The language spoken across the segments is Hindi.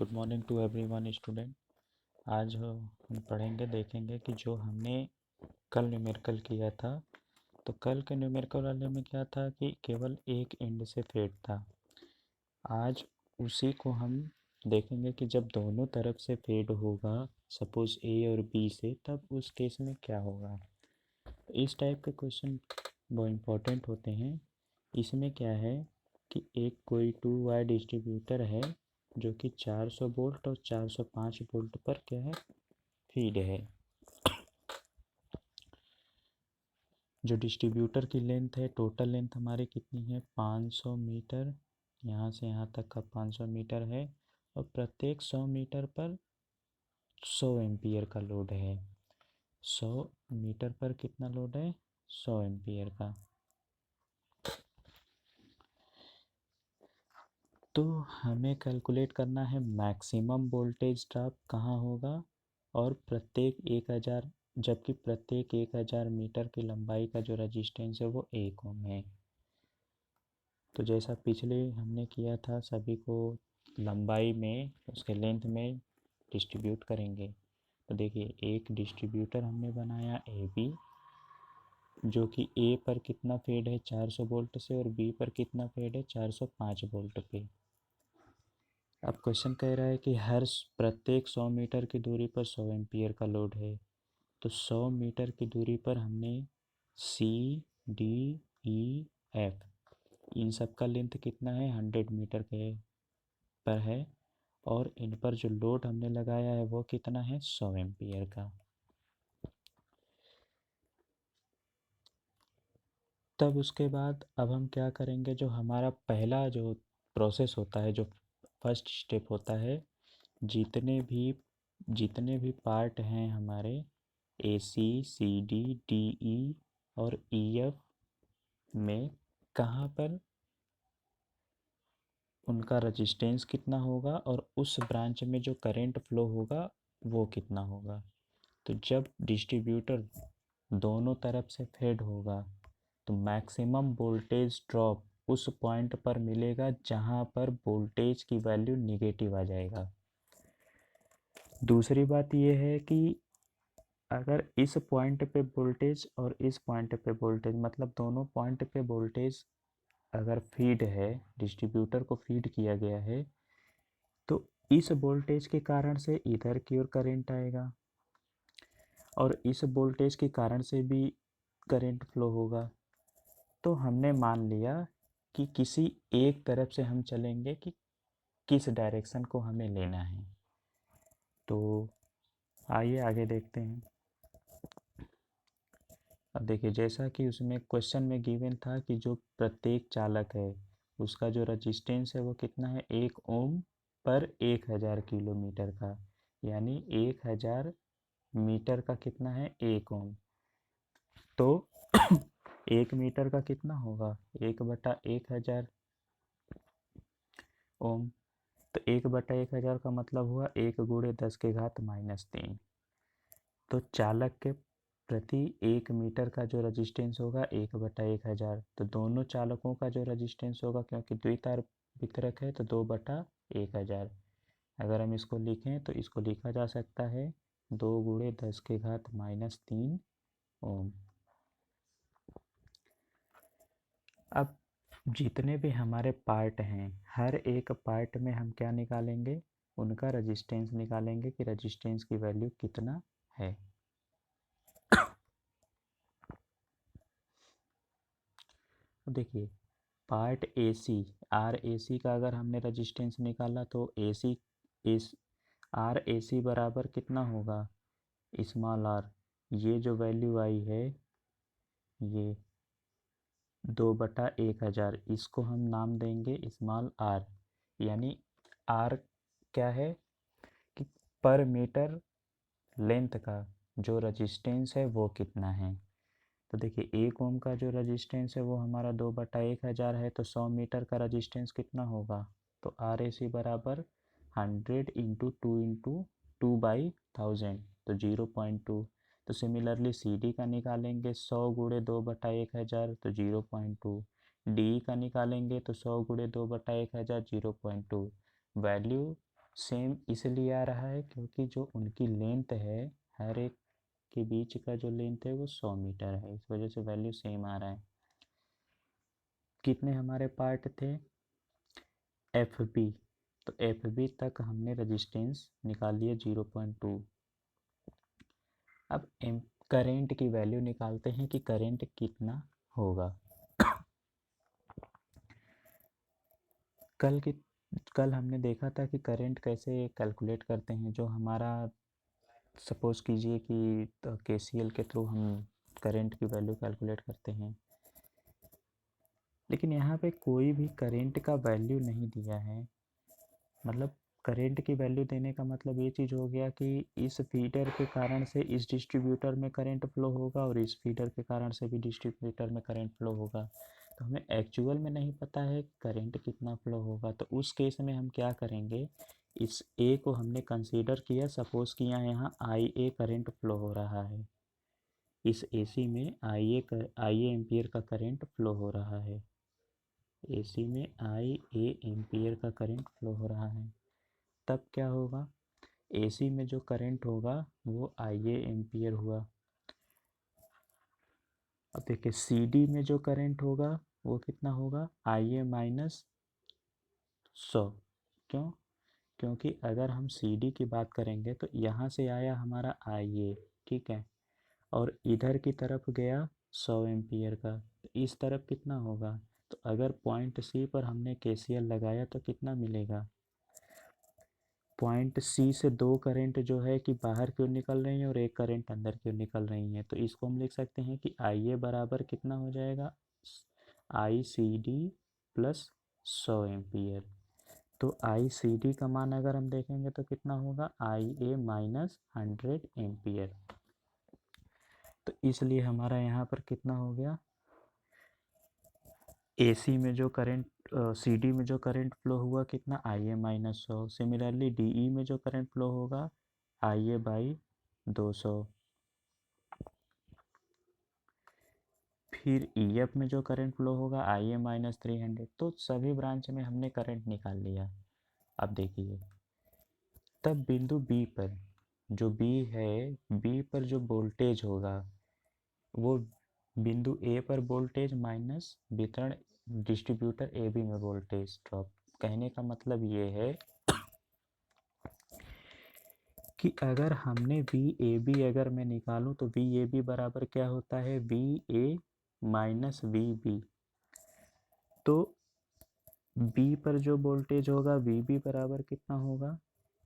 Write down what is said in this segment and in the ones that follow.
Good morning to everyone student. आज हम पढ़ेंगे देखेंगे कि जो हमने कल न्यूमेरिकल किया था, तो कल के न्यूमेरिकल वाले में क्या था कि केवल एक एंड से फेड था। आज उसी को हम देखेंगे कि जब दोनों तरफ से फेड होगा, सपोज ए और बी से, तब उस केस में क्या होगा। इस टाइप के क्वेश्चन बहुत इम्पोर्टेंट होते हैं। इसमें क्या है कि एक कोई 2 वाई डिस्ट्रीब्यूटर है जो कि 400 वोल्ट और 405 वोल्ट पर क्या है, फीड है। जो डिस्ट्रीब्यूटर की लेंथ है, टोटल लेंथ हमारी कितनी है, 500 मीटर। यहाँ से यहाँ तक का 500 मीटर है और प्रत्येक 100 मीटर पर 100 एम्पियर का लोड है। 100 मीटर पर कितना लोड है, 100 एम्पियर का। तो हमें कैलकुलेट करना है मैक्सिमम वोल्टेज ड्रॉप कहाँ होगा, और प्रत्येक 1000, जबकि प्रत्येक 1000 मीटर की लंबाई का जो रजिस्टेंस है वो 1 ओम है। तो जैसा पिछले हमने किया था, सभी को लंबाई में, उसके लेंथ में डिस्ट्रीब्यूट करेंगे। तो देखिए, एक डिस्ट्रीब्यूटर हमने बनाया ए बी, जो कि ए पर कितना फेड है, 400 वोल्ट से, और बी पर कितना फेड है, 405 वोल्ट पे। अब क्वेश्चन कह रहा है कि हर प्रत्येक 100 मीटर की दूरी पर 100 एम्पियर का लोड है। तो 100 मीटर की दूरी पर हमने सी, डी, ई, एफ, इन सब का लेंथ कितना है, 100 मीटर के पर है, और इन पर जो लोड हमने लगाया है वो कितना है, 100 एम्पियर का। तब उसके बाद अब हम क्या करेंगे, जो हमारा पहला जो प्रोसेस होता है, जो फर्स्ट स्टेप होता है, जितने भी जितने भी पार्ट हैं हमारे ए सी, सी डी, डी ई और ई एफ में, कहाँ पर उनका रजिस्टेंस कितना होगा और उस ब्रांच में जो करंट फ्लो होगा वो कितना होगा। तो जब डिस्ट्रीब्यूटर दोनों तरफ से फेड होगा तो मैक्सिमम वोल्टेज ड्रॉप उस पॉइंट पर मिलेगा जहाँ पर वोल्टेज की वैल्यू निगेटिव आ जाएगा। दूसरी बात यह है कि अगर इस पॉइंट पे वोल्टेज और इस पॉइंट पे वोल्टेज, मतलब दोनों पॉइंट पे वोल्टेज अगर फीड है, डिस्ट्रीब्यूटर को फीड किया गया है, तो इस वोल्टेज के कारण से इधर की ओर करंट आएगा और इस वोल्टेज के कारण से भी करंट फ्लो होगा। तो हमने मान लिया कि किसी एक तरफ से हम चलेंगे कि किस डायरेक्शन को हमें लेना है। तो आइए आगे देखते हैं। अब देखिए, जैसा कि उसमें क्वेश्चन में गिवन था कि जो प्रत्येक चालक है उसका जो रजिस्टेंस है वो कितना है, 1 ओम पर 1000 किलोमीटर का, यानी 1000 मीटर का कितना है, 1 ओम। तो 1 मीटर का कितना होगा, 1/1000 ओम। तो 1/1000 का मतलब हुआ 1 × 10⁻³ तो चालक के प्रति 1 मीटर का जो रजिस्टेंस होगा 1/1000। तो दोनों चालकों का जो रजिस्टेंस होगा, क्योंकि द्वितार वितरक है, तो 2/1000। अगर हम इसको लिखें तो इसको लिखा जा सकता है 2 × 10⁻³ ओम। अब जितने भी हमारे पार्ट हैं, हर एक पार्ट में हम क्या निकालेंगे, उनका रजिस्टेंस निकालेंगे कि रजिस्टेंस की वैल्यू कितना है। देखिए, part A C, are A C का अगर हमने रजिस्टेंस निकाला तो ए सी, आर ए सी बराबर कितना होगा, स्मॉल आर, ये जो वैल्यू आई है ये 2/1000, इसको हम नाम देंगे स्मॉल आर। यानी आर क्या है कि पर मीटर लेंथ का जो रजिस्टेंस है वो कितना है। तो देखिए, 1 ओम का जो रजिस्टेंस है वो हमारा 2/1000 है, तो 100 मीटर का रजिस्टेंस कितना होगा, तो आर ए सी बराबर 100 × 2 × 2/1000, तो 0.2। तो सिमिलरली सी डी का निकालेंगे 100 × 2/1000, तो 0.2। डी का निकालेंगे तो 100 × 2/1000, 0.2। वैल्यू सेम इसलिए आ रहा है क्योंकि जो उनकी लेंथ है, हर एक के बीच का जो लेंथ है वो 100 मीटर है, इस वजह से वैल्यू सेम आ रहा है। कितने हमारे पार्ट थे, एफ बी, तो एफ बी तक हमने रजिस्टेंस निकाल लिया 0.2। अब करेंट की वैल्यू निकालते हैं कि करेंट कितना होगा। कल हमने देखा था कि करंट कैसे कैलकुलेट करते हैं। जो हमारा सपोज़ कीजिए कि केसीएल के थ्रू हम करंट की वैल्यू कैलकुलेट करते हैं, लेकिन यहाँ पे कोई भी करंट का वैल्यू नहीं दिया है। मतलब करंट की वैल्यू देने का मतलब ये चीज़ हो गया कि इस फीडर के कारण से इस डिस्ट्रीब्यूटर में करंट फ्लो होगा और इस फीडर के कारण से भी डिस्ट्रीब्यूटर में करंट फ्लो होगा। तो हमें एक्चुअल में नहीं पता है करंट कितना फ्लो होगा, तो उस केस में हम क्या करेंगे, इस ए को हमने कंसीडर किया, सपोज़ किया यहाँ आई ए करंट फ्लो हो रहा है, इस एसी में आई ए एम्पियर का करंट फ्लो हो रहा है, एसी में आई ए एम्पियर का करंट फ्लो हो रहा है। तब क्या होगा, एसी में जो करंट होगा वो आई ए एम्पियर हुआ। अब देखिए सीडी में जो करंट होगा वो कितना होगा, आई ए माइनस 100। क्यों, क्योंकि अगर हम सीडी की बात करेंगे तो यहाँ से आया हमारा आई ए, ठीक है, और इधर की तरफ गया 100 एम्पियर का, तो इस तरफ कितना होगा, तो अगर पॉइंट सी पर हमने केसीएल लगाया तो कितना मिलेगा, पॉइंट सी से दो करंट जो है कि बाहर की ओर निकल रही है और एक करंट अंदर की ओर निकल रही है, तो इसको हम लिख सकते हैं कि आई ए बराबर कितना हो जाएगा, आई सी डी प्लस 100 एम्पियर। तो आई सी डी का मान अगर हम देखेंगे तो कितना होगा, आई ए माइनस 100 एम्पियर। तो इसलिए हमारा यहाँ पर कितना हो गया, एसी में जो करंट सीडी में जो करंट फ्लो हुआ कितना, आई ए माइनस 100। सिमिलरली डीई में जो करंट फ्लो होगा आई ए बाई 200। फिर ई एफ में जो करंट फ्लो होगा आई ए माइनस 300। तो सभी ब्रांच में हमने करंट निकाल लिया। अब देखिए तब बिंदु बी पर, जो बी है, बी पर जो वोल्टेज होगा वो बिंदु ए पर वोल्टेज माइनस वितरण डिस्ट्रीब्यूटर ए बी में वोल्टेज ड्रॉप। कहने का मतलब ये है कि अगर हमने वी ए बी अगर मैं निकालूं तो वी ए बी बराबर क्या होता है, V A minus V B. तो बी पर जो वोल्टेज होगा वी बी बराबर कितना होगा,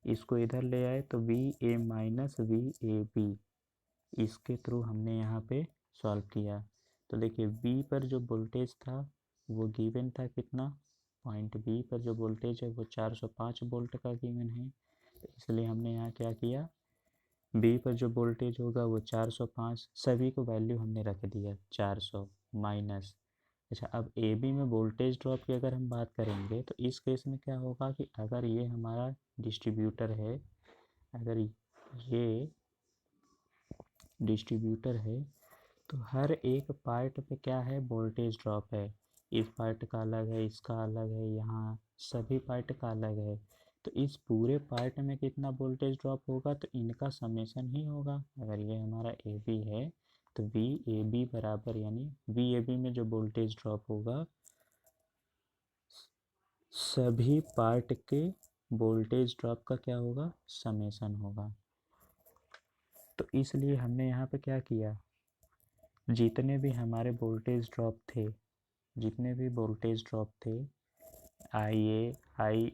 इसको इधर ले आए तो V A minus V A B, इसके थ्रू हमने यहाँ पे सॉल्व किया। तो देखिए बी पर जो वोल्टेज था वो गिवन था कितना, पॉइंट बी पर जो वोल्टेज है वो 405 वोल्ट का गिवन है, तो इसलिए हमने यहाँ क्या किया, बी पर जो वोल्टेज होगा वो 405, सभी को वैल्यू हमने रख दिया 400 माइनस। अच्छा अब ए बी में वोल्टेज ड्रॉप की अगर हम बात करेंगे तो इस केस में क्या होगा कि अगर ये हमारा डिस्ट्रीब्यूटर है, अगर ये डिस्ट्रीब्यूटर है तो हर एक पार्ट पे क्या है, वोल्टेज ड्रॉप है। इस पार्ट का अलग है, इसका अलग है, यहाँ सभी पार्ट का अलग है। तो इस पूरे पार्ट में कितना वोल्टेज ड्रॉप होगा, तो इनका समेसन ही होगा। अगर ये हमारा ए बी है तो वी ए बी बराबर, यानी वी ए बी में जो वोल्टेज ड्रॉप होगा सभी पार्ट के वोल्टेज ड्रॉप का क्या होगा, समेसन होगा। तो इसलिए हमने यहाँ पे क्या किया, जितने भी हमारे वोल्टेज ड्रॉप थे, जितने भी वोल्टेज ड्रॉप थे आई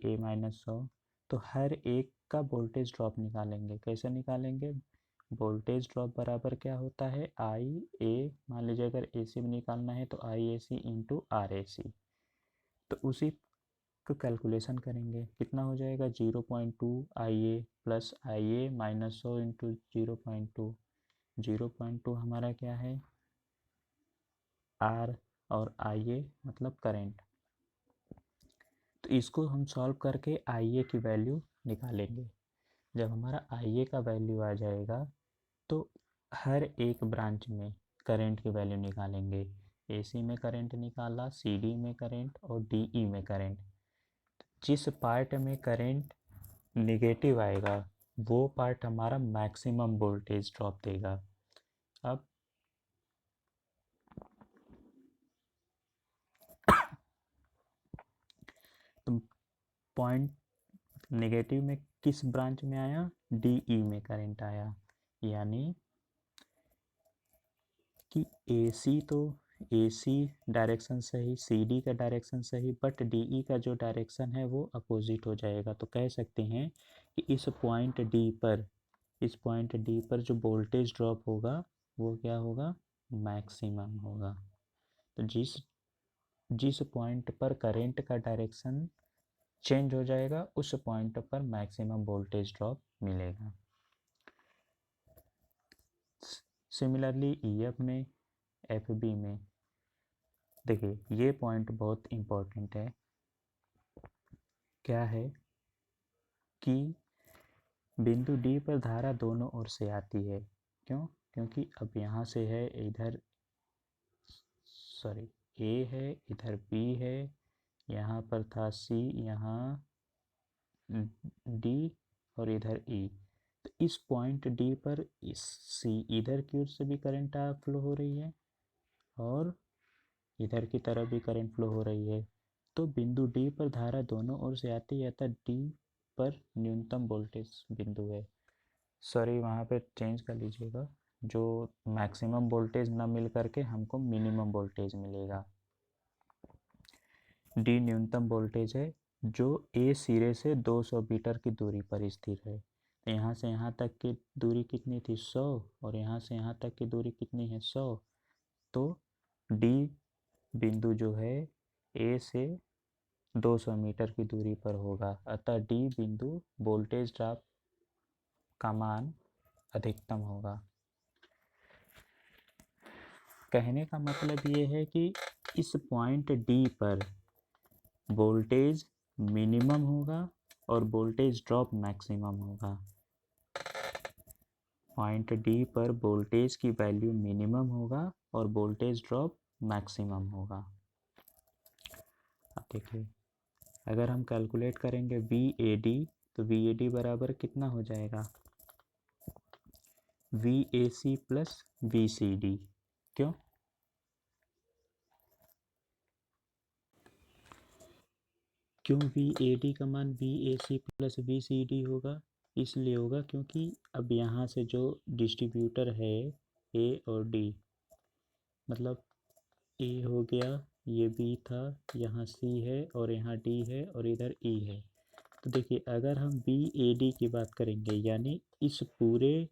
ए माइनस 100, तो हर एक का वोल्टेज ड्रॉप निकालेंगे। कैसे निकालेंगे, वोल्टेज ड्रॉप बराबर क्या होता है, आई ए, मान लीजिए अगर ए सी में निकालना है तो आई A C into R A C, तो उसी को कैलकुलेशन करेंगे, कितना हो जाएगा 0.2 आई ए प्लस आई ए माइनस 100 इंटू 0.2। 0.2 हमारा क्या है, आर, और आई ए मतलब करंट। तो इसको हम सॉल्व करके आई ए की वैल्यू निकालेंगे। जब हमारा आई ए का वैल्यू आ जाएगा तो हर एक ब्रांच में करंट की वैल्यू निकालेंगे। एसी में करंट निकाला, सीडी में करंट और डीई में करंट। जिस पार्ट में करंट निगेटिव आएगा वो पार्ट हमारा मैक्सिमम वोल्टेज ड्रॉप देगा। अब तुम पॉइंट नेगेटिव में किस ब्रांच में आया, डीई में करंट आया, यानी कि एसी तो एसी डायरेक्शन सही, सीडी का डायरेक्शन सही, बट डीई का जो डायरेक्शन है वो अपोजिट हो जाएगा। तो कह सकते हैं कि इस पॉइंट डी पर जो वोल्टेज ड्रॉप होगा वो क्या होगा, मैक्सिमम होगा। तो जिस जिस पॉइंट पर करंट का डायरेक्शन चेंज हो जाएगा उस पॉइंट पर मैक्सिमम वोल्टेज ड्रॉप मिलेगा। सिमिलरली ईएफ में, एफबी में देखिए ये पॉइंट बहुत इम्पोर्टेंट है। क्या है कि बिंदु डी पर धारा दोनों ओर से आती है। क्यों? क्योंकि अब यहाँ से है इधर, सॉरी ए है, इधर बी है, यहाँ पर था सी, यहाँ डी और इधर ई। तो इस पॉइंट डी पर इस सी इधर की ओर से भी करंट फ्लो हो रही है और इधर की तरफ भी करंट फ्लो हो रही है। तो बिंदु डी पर धारा दोनों ओर से आती है, अतः डी पर न्यूनतम वोल्टेज बिंदु है। सॉरी वहाँ पे चेंज कर लीजिएगा, जो मैक्सिमम वोल्टेज ना मिल करके हमको मिनिमम वोल्टेज मिलेगा। डी न्यूनतम वोल्टेज है जो ए सिरे से 200 मीटर की दूरी पर स्थिर है। तो यहाँ से यहाँ तक की दूरी कितनी थी, 100, और यहाँ से यहाँ तक की दूरी कितनी है, 100। तो डी बिंदु जो है ए से 200 मीटर की दूरी पर होगा, अतः डी बिंदु वोल्टेज ड्रॉप का मान अधिकतम होगा। कहने का मतलब ये है कि इस पॉइंट डी पर वोल्टेज मिनिमम होगा और वोल्टेज ड्रॉप मैक्सिमम होगा। पॉइंट डी पर वोल्टेज की वैल्यू मिनिमम होगा और वोल्टेज ड्रॉप मैक्सिमम होगा। अब देखिए अगर हम कैलकुलेट करेंगे वी ए डी, तो वी ए डी बराबर कितना हो जाएगा, V A C plus V C D. क्यों? क्यों वी ए डी का मान V A C plus V C D होगा? इसलिए होगा क्योंकि अब यहाँ से जो डिस्ट्रीब्यूटर है ए और डी, मतलब ए हो गया, ये बी था, यहाँ सी है और यहाँ डी है और इधर ई है। तो देखिए अगर हम वी ए डी की बात करेंगे यानी इस पूरे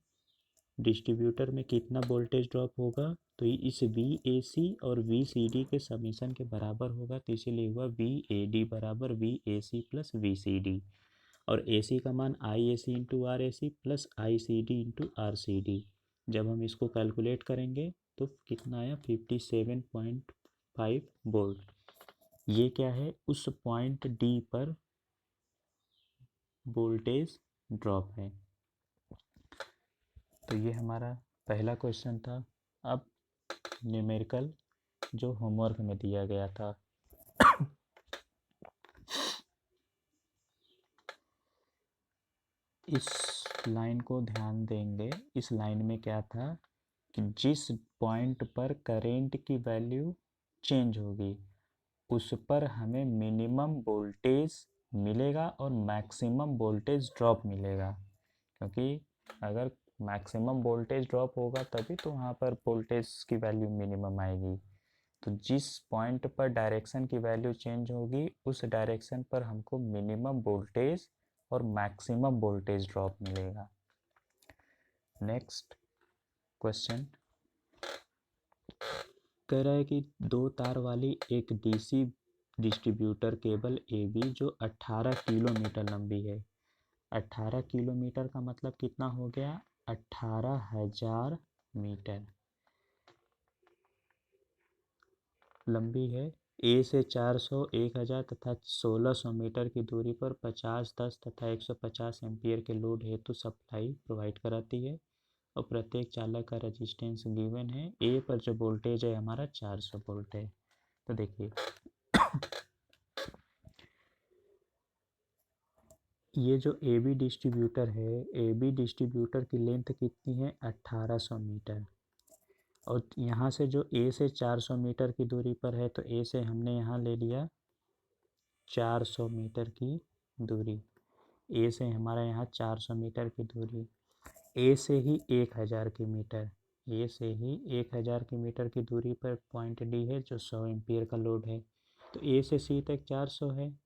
डिस्ट्रीब्यूटर में कितना वोल्टेज ड्रॉप होगा, तो इस वी ए सी और वी सी डी के समीशन के बराबर होगा। तो इसीलिए हुआ वी ए डी बराबर V A C plus V C D, और ए सी का मान I A C into R A C plus I C D into R C D. जब हम इसको कैलकुलेट करेंगे तो कितना आया, 57.5 वोल्ट। ये क्या है, उस पॉइंट डी पर वोल्टेज ड्रॉप है। तो ये हमारा पहला क्वेश्चन था। अब न्यूमेरिकल जो होमवर्क में दिया गया था, इस लाइन को ध्यान देंगे। इस लाइन में क्या था कि जिस पॉइंट पर करेंट की वैल्यू चेंज होगी उस पर हमें मिनिमम वोल्टेज मिलेगा और मैक्सिमम वोल्टेज ड्रॉप मिलेगा। क्योंकि अगर मैक्सिमम वोल्टेज ड्रॉप होगा तभी तो वहाँ पर वोल्टेज की वैल्यू मिनिमम आएगी। तो जिस पॉइंट पर डायरेक्शन की वैल्यू चेंज होगी उस डायरेक्शन पर हमको मिनिमम वोल्टेज और मैक्सिमम वोल्टेज ड्रॉप मिलेगा। नेक्स्ट क्वेश्चन कह रहा है कि 2 तार वाली एक DC distributor cable A B जो 18 किलोमीटर लंबी है। 18 किलोमीटर का मतलब कितना हो गया, 18,000 मीटर लंबी है। ए से 400, 1000 तथा 1600 मीटर की दूरी पर 50, 10 तथा 150 एम्पीयर के लोड हेतु सप्लाई प्रोवाइड कराती है और प्रत्येक चालक का रेजिस्टेंस गिवन है। ए पर जो वोल्टेज है हमारा 400 वोल्ट है। तो देखिए ये जो ए बी डिस्ट्रीब्यूटर है, ए बी डिस्ट्रीब्यूटर की लेंथ कितनी है 1800 मीटर, और यहाँ से जो ए से 400 मीटर की दूरी पर है, तो ए से हमने यहाँ ले लिया 400 मीटर की दूरी, ए से हमारा यहाँ 400 मीटर की दूरी, ए से ही 1000 की मीटर, ए से ही 1000 की मीटर की दूरी पर पॉइंट डी है जो 100 एम्पियर का लोड है। तो ए से सी तक 400 है,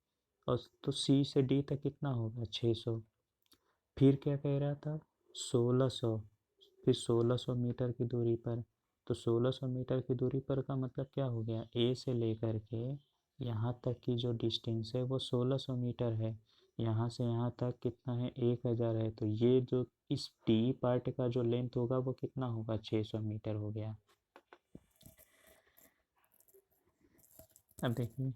और तो सी से डी तक कितना होगा 600। फिर क्या कह रहा था 1600, फिर 1600 मीटर की दूरी पर, तो 1600 मीटर की दूरी पर का मतलब क्या हो गया, ए से लेकर के यहाँ तक की जो डिस्टेंस है वो 1600 मीटर है, यहाँ से यहाँ तक कितना है 1000 है, तो ये जो इस डी पार्ट का जो लेंथ होगा वो कितना होगा 600 मीटर हो गया। अब देखिए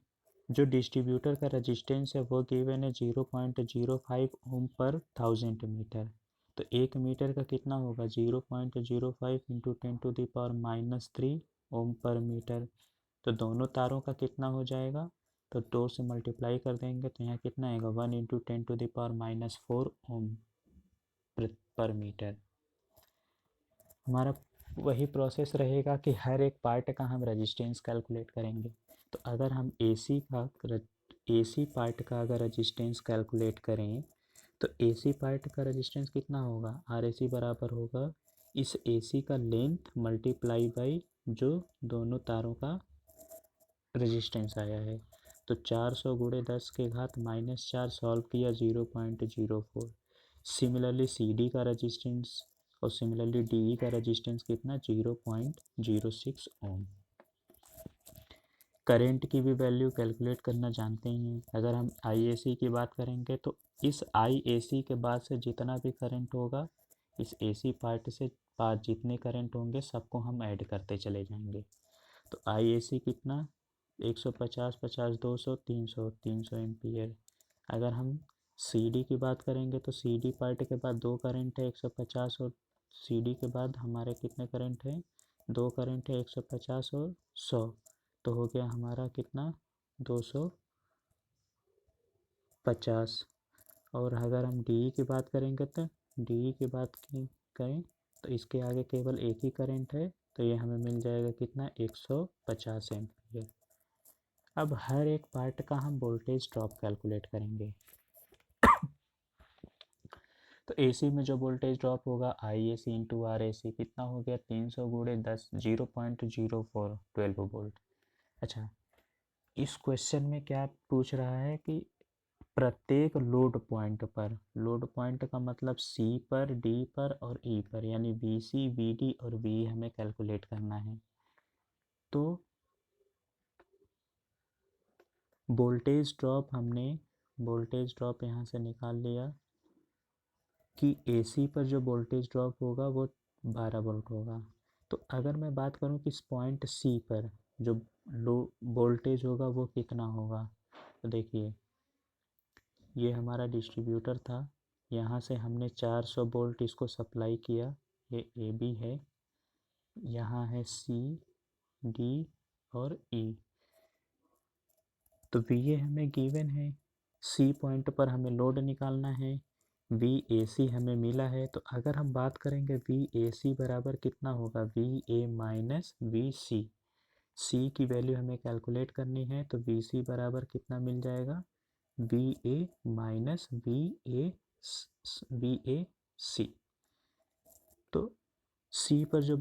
जो डिस्ट्रीब्यूटर का रेजिस्टेंस है वो गिवन है 0.05 ओम पर 1000 मीटर, तो 1 मीटर का कितना होगा 0.05 इंटू 10⁻³ ओम पर मीटर, तो दोनों तारों का कितना हो जाएगा, तो 2 से मल्टीप्लाई कर देंगे तो यहाँ कितना आएगा 1 इंटू 10⁻⁴ ओम पर मीटर। हमारा वही प्रोसेस रहेगा कि हर एक पार्ट का हम रेजिस्टेंस कैलकुलेट करेंगे। तो अगर हम एसी पार्ट का अगर रेजिस्टेंस कैलकुलेट करें, तो एसी पार्ट का रेजिस्टेंस कितना होगा, आर ए सी बराबर होगा इस एसी का लेंथ मल्टीप्लाई बाई जो दोनों तारों का रेजिस्टेंस आया है, तो 400 गुणे 10 के घात -4 सॉल्व किया 0.04। सिमिलरली सी डी का रेजिस्टेंस और सिमिलरली डी ई का रेजिस्टेंस कितना 0.06 ओम। करंट की भी वैल्यू कैलकुलेट करना जानते हैं, अगर हम आई की बात करेंगे तो इस आई के बाद से जितना भी करंट होगा इस एसी पार्ट से पास जितने करंट होंगे सबको हम ऐड करते चले जाएंगे। तो आई कितना 150 50 200 300 300 एम्पियर। अगर हम सी डी की बात करेंगे तो सी डी पार्ट के बाद दो करंट है 150, और सी डी के बाद हमारे कितने करंट हैं, दो करंट है 150 और 100, तो हो गया हमारा कितना 250। और अगर हम डी की बात करेंगे तो डी की बात करें तो इसके आगे केवल एक ही करंट है, तो ये हमें मिल जाएगा कितना 150 एम्पियर। अब हर एक पार्ट का हम वोल्टेज ड्रॉप कैलकुलेट करेंगे। तो एसी में जो वोल्टेज ड्रॉप होगा आई A C into R A सी कितना हो गया 300 गुणे 10 0.04 12 वोल्ट। अच्छा, इस क्वेश्चन में क्या पूछ रहा है कि प्रत्येक लोड पॉइंट का मतलब सी पर डी पर और ई पर, यानी बी सी बी डी और बी हमें कैलकुलेट करना है। तो वोल्टेज ड्रॉप यहाँ से निकाल लिया कि एसी पर जो वोल्टेज ड्रॉप होगा वो 12 वोल्ट होगा। तो अगर मैं बात करूँ कि इस पॉइंट सी पर जो लो वोल्टेज होगा वो कितना होगा, तो देखिए ये हमारा डिस्ट्रीब्यूटर था, यहाँ से हमने 400 वोल्ट इसको सप्लाई किया, ये ए बी है, यहाँ है सी डी और ई, तो वी ए हमें गिवन है, सी पॉइंट पर हमें लोड निकालना है, वी ए सी हमें मिला है। तो अगर हम बात करेंगे वी ए सी बराबर कितना होगा वी ए माइनस वी सी, सी की वैल्यू हमें कैलकुलेट करनी है, तो वी सी बराबर कितना मिल जाएगा V A minus V A C. तो सी पर जो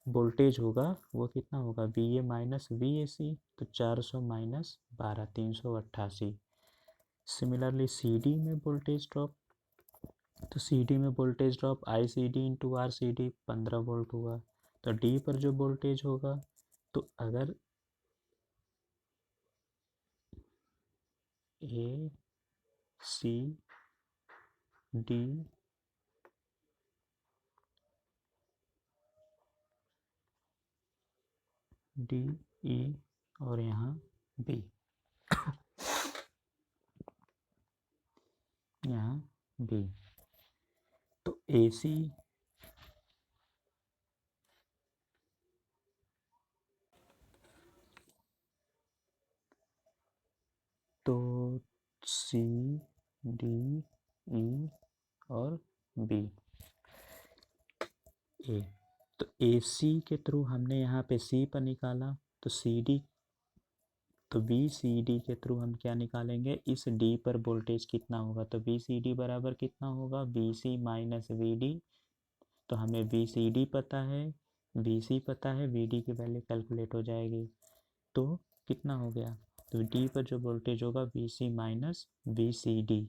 वोल्टेज होगा वो कितना होगा V A minus V A C, तो 400 माइनस 12 388। सिमिलरली सी डी में वोल्टेज ड्रॉप, तो सी डी में voltage drop I C D into R C D 15 volt हुआ। तो डी पर जो वोल्टेज होगा, तो अगर ए सी डी डी ई और यहाँ बी, यहाँ बी, तो ए सी तो सी डी, ई और बी। ए, तो ए सी के थ्रू हमने यहाँ पे सी पर निकाला, तो सी डी, तो बी सी डी के थ्रू हम क्या निकालेंगे, इस डी पर वोल्टेज कितना होगा, तो बी सी डी बराबर कितना होगा, B C minus V D. तो हमें बी सी डी पता है, बी सी पता है, वी डी की वैल्यू कैलकुलेट हो जाएगी। तो कितना हो गया, तो डी पर जो वोल्टेज होगा V C minus V C D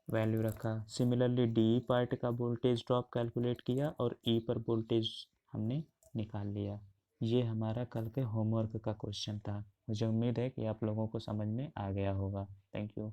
value रखा। सिमिलरली डी पार्ट का वोल्टेज ड्रॉप कैलकुलेट किया और ई पर वोल्टेज हमने निकाल लिया। ये हमारा कल के होमवर्क का क्वेश्चन था। मुझे उम्मीद है कि आप लोगों को समझ में आ गया होगा। Thank you.